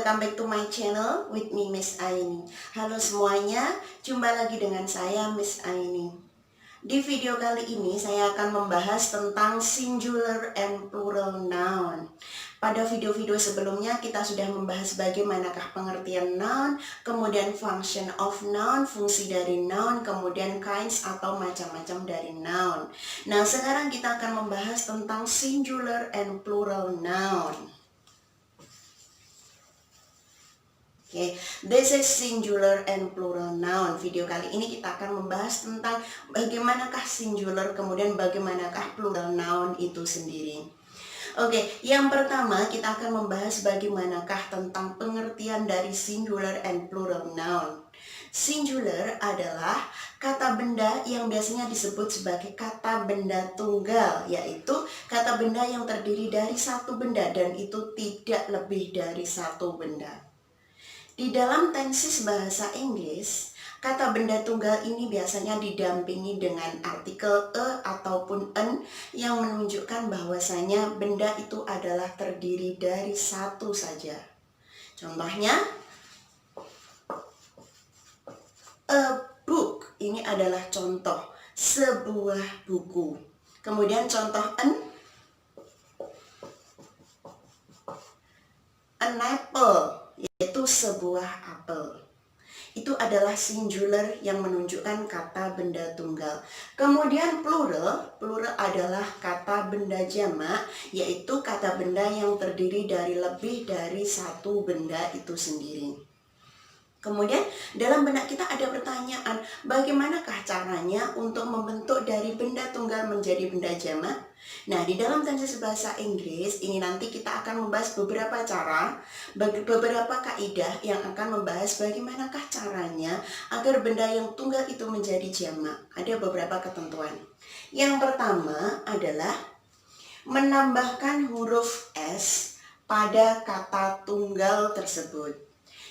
welcome back to my channel with me Miss Aini. Halo semuanya, jumpa lagi dengan saya Miss Aini. Di video kali ini saya akan membahas tentang singular and plural noun. Pada video-video sebelumnya kita sudah membahas bagaimanakah pengertian noun, kemudian function of noun, fungsi dari noun, kemudian kinds atau macam-macam dari noun. Nah, sekarang kita akan membahas tentang singular and plural noun. Oke, this is singular and plural noun. Video kali ini kita akan membahas tentang bagaimanakah singular, kemudian bagaimanakah plural noun itu sendiri. Oke, yang pertama kita akan membahas bagaimanakah tentang pengertian dari singular and plural noun. Singular adalah kata benda yang biasanya disebut sebagai kata benda tunggal, yaitu kata benda yang terdiri dari satu benda dan itu tidak lebih dari satu benda. Di dalam tenses bahasa Inggris, kata benda tunggal ini biasanya didampingi dengan artikel e ataupun en yang menunjukkan bahwasanya benda itu adalah terdiri dari satu saja. Contohnya, a book, ini adalah contoh sebuah buku. Kemudian contoh en, an apple, yaitu sebuah apel. Itu adalah singular yang menunjukkan kata benda tunggal. Kemudian plural adalah kata benda jamak, yaitu kata benda yang terdiri dari lebih dari satu benda itu sendiri. Kemudian dalam benak kita ada pertanyaan, bagaimanakah caranya untuk membentuk dari benda tunggal menjadi benda jamak? Nah, di dalam tenses bahasa Inggris ini nanti kita akan membahas beberapa cara, beberapa kaidah yang akan membahas bagaimanakah caranya agar benda yang tunggal itu menjadi jamak. Ada beberapa ketentuan. Yang pertama adalah menambahkan huruf S pada kata tunggal tersebut.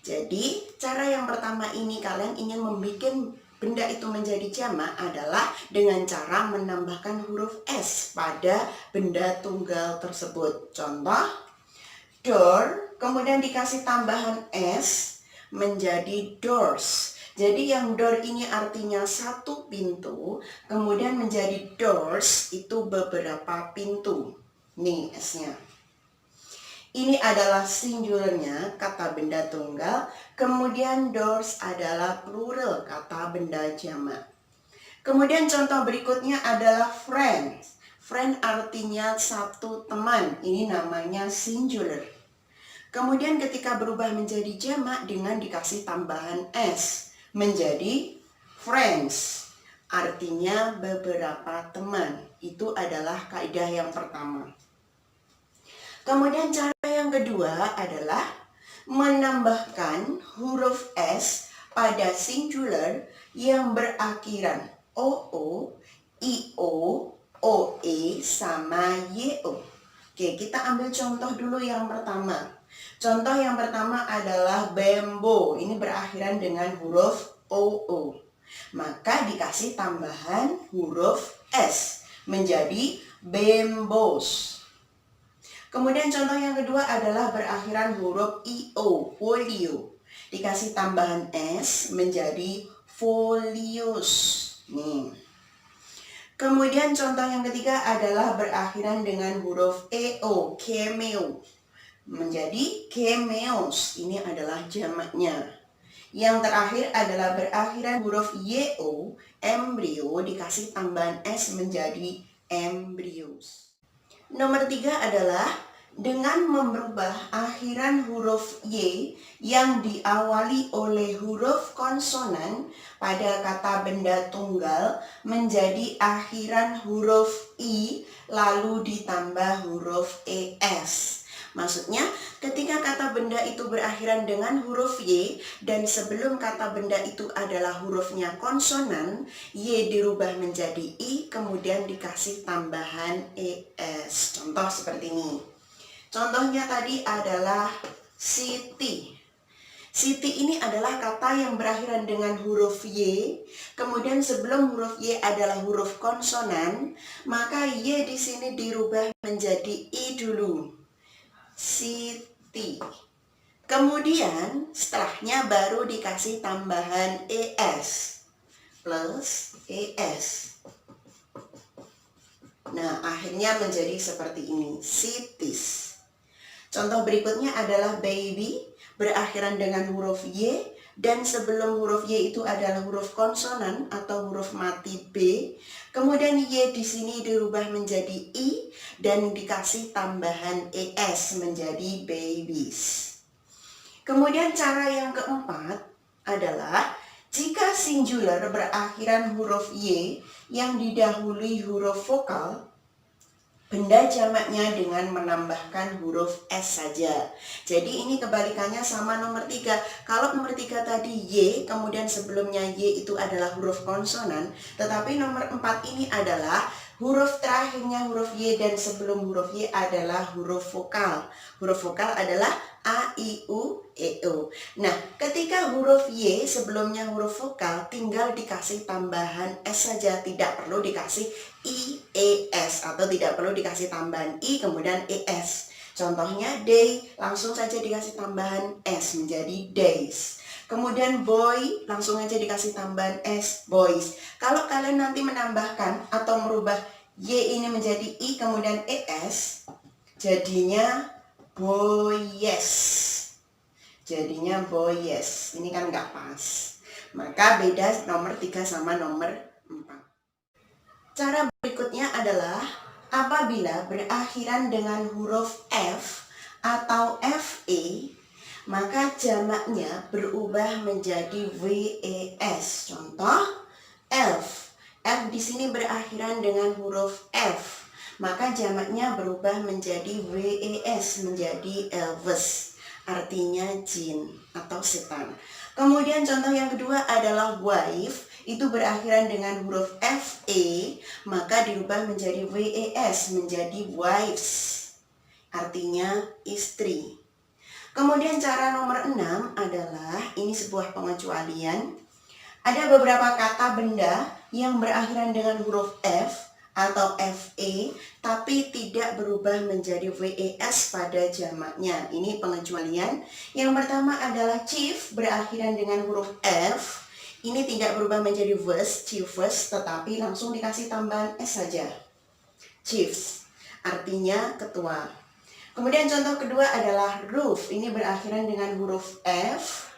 Jadi, cara yang pertama ini kalian ingin membuat benda itu menjadi jamak adalah dengan cara menambahkan huruf S pada benda tunggal tersebut. Contoh, door, kemudian dikasih tambahan S menjadi doors. Jadi yang door ini artinya satu pintu, kemudian menjadi doors itu beberapa pintu. Nih S-nya. Ini adalah singularnya kata benda tunggal, kemudian doors adalah plural kata benda jamak. Kemudian contoh berikutnya adalah friend. Friend artinya satu teman, ini namanya singular. Kemudian ketika berubah menjadi jamak dengan dikasih tambahan S, menjadi friends, artinya beberapa teman. Itu adalah kaidah yang pertama. Kemudian cara yang kedua adalah menambahkan huruf S pada singular yang berakhiran OO, IO, OE, sama YO. Oke, kita ambil contoh dulu yang pertama. Contoh yang pertama adalah bamboo. Ini berakhiran dengan huruf OO. Maka dikasih tambahan huruf S menjadi bamboos. Kemudian contoh yang kedua adalah berakhiran huruf IO, folio. Dikasih tambahan S menjadi folios. Nih. Kemudian contoh yang ketiga adalah berakhiran dengan huruf EO, cameo. Menjadi cameos. Ini adalah jamaknya. Yang terakhir adalah berakhiran huruf YO, embryo, dikasih tambahan S menjadi embryos. Nomor 3 adalah dengan merubah akhiran huruf Y yang diawali oleh huruf konsonan pada kata benda tunggal menjadi akhiran huruf I lalu ditambah huruf ES. Maksudnya ketika kata benda itu berakhiran dengan huruf Y dan sebelum kata benda itu adalah hurufnya konsonan, Y dirubah menjadi I kemudian dikasih tambahan ES. Contoh seperti ini. Contohnya tadi adalah city. City ini adalah kata yang berakhiran dengan huruf Y, kemudian sebelum huruf Y adalah huruf konsonan, maka Y di sini dirubah menjadi I dulu. City. Kemudian setelahnya baru dikasih tambahan ES. Plus ES. Nah, akhirnya menjadi seperti ini. Cities. Contoh berikutnya adalah baby, berakhiran dengan huruf Y, dan sebelum huruf Y itu adalah huruf konsonan atau huruf mati B. Kemudian Y di sini dirubah menjadi I dan dikasih tambahan ES menjadi babies. Kemudian cara yang keempat adalah jika singular berakhiran huruf Y yang didahului huruf vokal, benda jamaknya dengan menambahkan huruf S saja. Jadi ini kebalikannya sama nomor 3. Kalau nomor 3 tadi Y, kemudian sebelumnya Y itu adalah huruf konsonan, tetapi nomor 4 ini adalah huruf terakhirnya huruf Y dan sebelum huruf Y adalah huruf vokal. Huruf vokal adalah A, I, U, E, O. Nah, ketika huruf Y sebelumnya huruf vokal tinggal dikasih tambahan S saja, tidak perlu dikasih I, E, S atau tidak perlu dikasih tambahan I kemudian ES. Contohnya day, langsung saja dikasih tambahan S menjadi days. Kemudian boy, langsung aja dikasih tambahan S, boys. Kalau kalian nanti menambahkan atau merubah Y ini menjadi I kemudian ES, jadinya boyes. Jadinya boyes. Ini kan nggak pas. Maka beda nomor 3 sama nomor 4. Cara berikutnya adalah apabila berakhiran dengan huruf F atau FE, maka jamaknya berubah menjadi WES. Contoh, elf. F di sini berakhiran dengan huruf F, maka jamaknya berubah menjadi WES, menjadi elves. Artinya jin atau setan. Kemudian contoh yang kedua adalah wife. Itu berakhiran dengan huruf FE, maka dirubah menjadi WES, menjadi wives. Artinya istri. Kemudian cara nomor 6 adalah, ini sebuah pengecualian. Ada beberapa kata benda yang berakhiran dengan huruf F atau FE, tapi tidak berubah menjadi WES pada jamaknya. Ini pengecualian. Yang pertama adalah chief, berakhiran dengan huruf F. Ini tidak berubah menjadi was, chiefs, tetapi langsung dikasih tambahan S saja. Chiefs, artinya ketua. Kemudian contoh kedua adalah roof. Ini berakhiran dengan huruf F.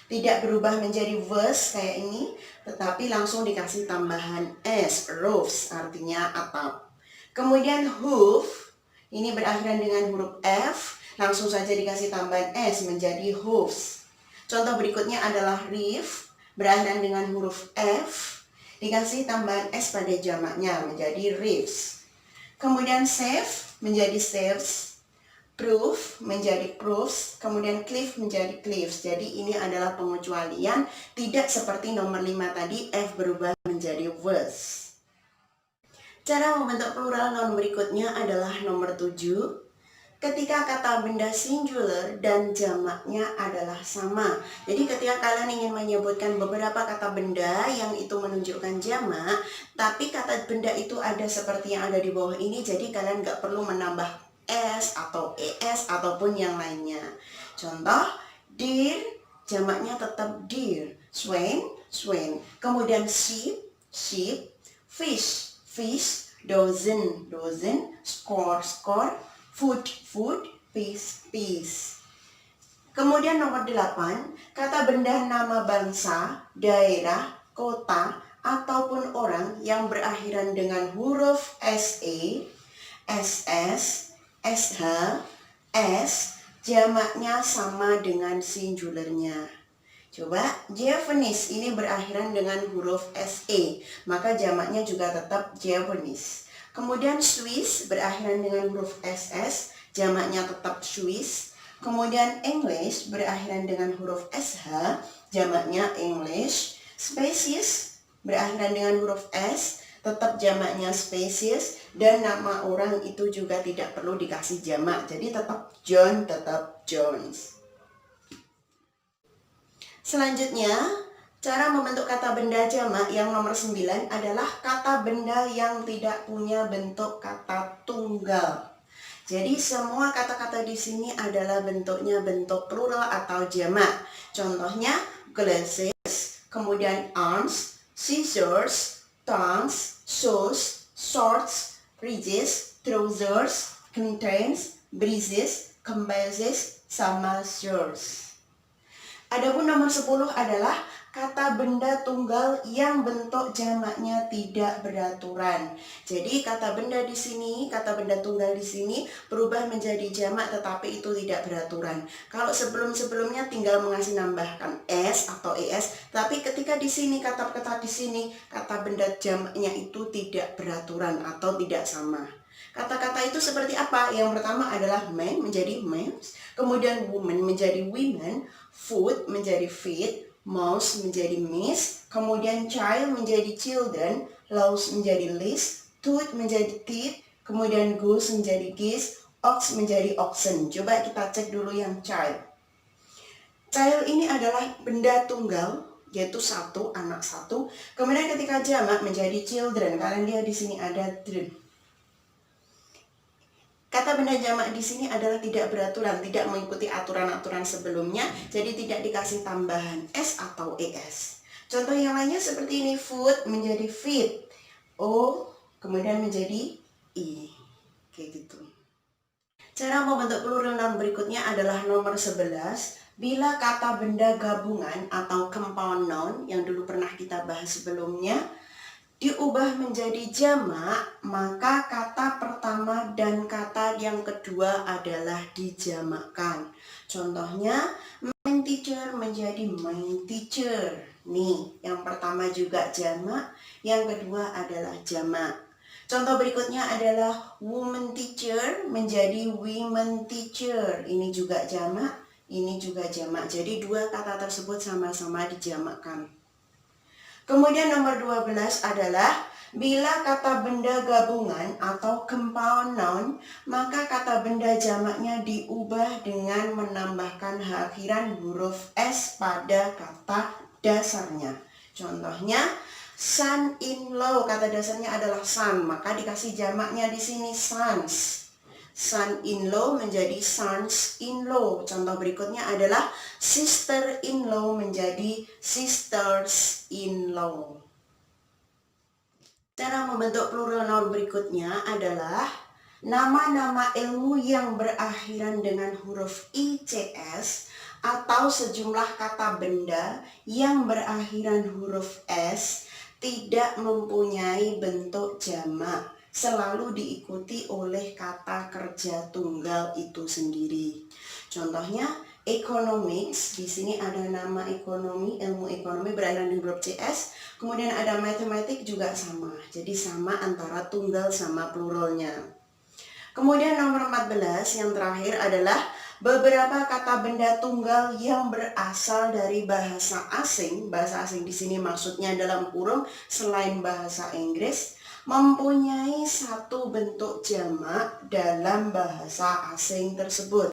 Tidak berubah menjadi was kayak ini, tetapi langsung dikasih tambahan S, roofs, artinya atap. Kemudian hoof, ini berakhiran dengan huruf F, langsung saja dikasih tambahan S menjadi hoofs. Contoh berikutnya adalah reef, berakhiran dengan huruf F, dikasih tambahan S pada jamaknya menjadi reefs. Kemudian safe menjadi saves, proof menjadi proofs, kemudian cliff menjadi cliffs. Jadi ini adalah pengecualian, tidak seperti nomor 5 tadi F berubah menjadi was. Cara membentuk plural noun berikutnya adalah nomor 7. Ketika kata benda singular dan jamaknya adalah sama. Jadi ketika kalian ingin menyebutkan beberapa kata benda yang itu menunjukkan jamak, tapi kata benda itu ada seperti yang ada di bawah ini, jadi kalian nggak perlu menambah S atau ES ataupun yang lainnya. Contoh, deer, jamaknya tetap deer. Swain, swain. Kemudian sheep, sheep. Fish, fish. Dozen, dozen. Score, score. Food, food. Peace, peace. Kemudian nomor 8, kata benda nama bangsa, daerah, kota, ataupun orang yang berakhiran dengan huruf SE, SS, SH, S, jamaknya sama dengan singularnya. Coba, Japanese ini berakhiran dengan huruf SE, maka jamaknya juga tetap Japanese. Kemudian Swiss berakhiran dengan huruf SS, jamaknya tetap Swiss. Kemudian English berakhiran dengan huruf SH, jamaknya English. Species berakhiran dengan huruf S, tetap jamaknya species, dan nama orang itu juga tidak perlu dikasih jamak, jadi tetap John, tetap Jones. Selanjutnya, cara membentuk kata benda jamak yang nomor 9 adalah kata benda yang tidak punya bentuk kata tunggal. Jadi semua kata-kata di sini adalah bentuknya bentuk plural atau jamak. Contohnya glasses, kemudian arms, scissors, tongues, shoes, shorts, bridges, trousers, curtains, breezes, compasses, sama shirts. Adapun nomor 10 adalah kata benda tunggal yang bentuk jamaknya tidak beraturan. Jadi kata benda di sini, kata benda tunggal di sini berubah menjadi jamak tetapi itu tidak beraturan. Kalau sebelum-sebelumnya tinggal mengasih nambahkan s atau es, tapi ketika di sini kata-kata di sini kata benda jamaknya itu tidak beraturan atau tidak sama. Kata-kata itu seperti apa? Yang pertama adalah man menjadi mens, kemudian woman menjadi women, food menjadi feet, mouse menjadi mice, kemudian child menjadi children, louse menjadi list, tooth menjadi teeth, kemudian goose menjadi geese, ox menjadi oxen. Coba kita cek dulu yang child. Child ini adalah benda tunggal, yaitu satu, anak satu. Kemudian ketika jamak menjadi children, kalian lihat di sini ada children. Kata benda jamak di sini adalah tidak beraturan, tidak mengikuti aturan-aturan sebelumnya, jadi tidak dikasih tambahan s atau es. Contoh yang lainnya seperti ini, food menjadi feet, o kemudian menjadi i, kayak gitu. Cara membentuk plural noun berikutnya adalah nomor 11. Bila kata benda gabungan atau compound noun yang dulu pernah kita bahas sebelumnya diubah menjadi jamak, maka kata pertama dan kata yang kedua adalah dijamakkan. Contohnya, main teacher menjadi main teacher. Nih, yang pertama juga jamak, yang kedua adalah jamak. Contoh berikutnya adalah woman teacher menjadi women teacher. Ini juga jamak, ini juga jamak. Jadi dua kata tersebut sama-sama dijamakkan. Kemudian nomor 12 adalah bila kata benda gabungan atau compound noun, maka kata benda jamaknya diubah dengan menambahkan akhiran huruf S pada kata dasarnya. Contohnya, son-in-law, kata dasarnya adalah son, maka dikasih jamaknya di sini sons. Son-in-law menjadi sons-in-law. Contoh berikutnya adalah sister-in-law menjadi sisters-in-law. Cara membentuk plural noun berikutnya adalah nama-nama ilmu yang berakhiran dengan huruf ICS atau sejumlah kata benda yang berakhiran huruf S tidak mempunyai bentuk jamak, selalu diikuti oleh kata kerja tunggal itu sendiri. Contohnya, economics, di sini ada nama ekonomi, ilmu ekonomi berakhiran di huruf CS, kemudian ada matematik juga sama, jadi sama antara tunggal sama pluralnya. Kemudian nomor 14 yang terakhir adalah beberapa kata benda tunggal yang berasal dari bahasa asing. Bahasa asing di sini maksudnya dalam kurung selain bahasa Inggris, mempunyai satu bentuk jamak dalam bahasa asing tersebut.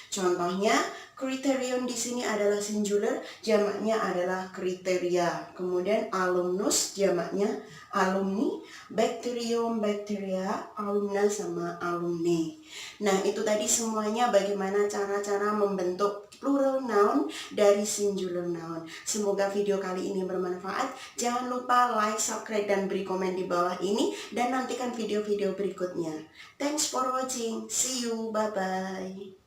Contohnya, criterion di sini adalah singular, jamaknya adalah kriteria. Kemudian alumnus jamaknya alumni, bacterium bacteria, alumna sama alumni. Nah, itu tadi semuanya bagaimana cara-cara membentuk plural noun dari singular noun. Semoga video kali ini bermanfaat. Jangan lupa like, subscribe, dan beri komen di bawah ini dan nantikan video-video berikutnya. Thanks for watching. See you. Bye-bye.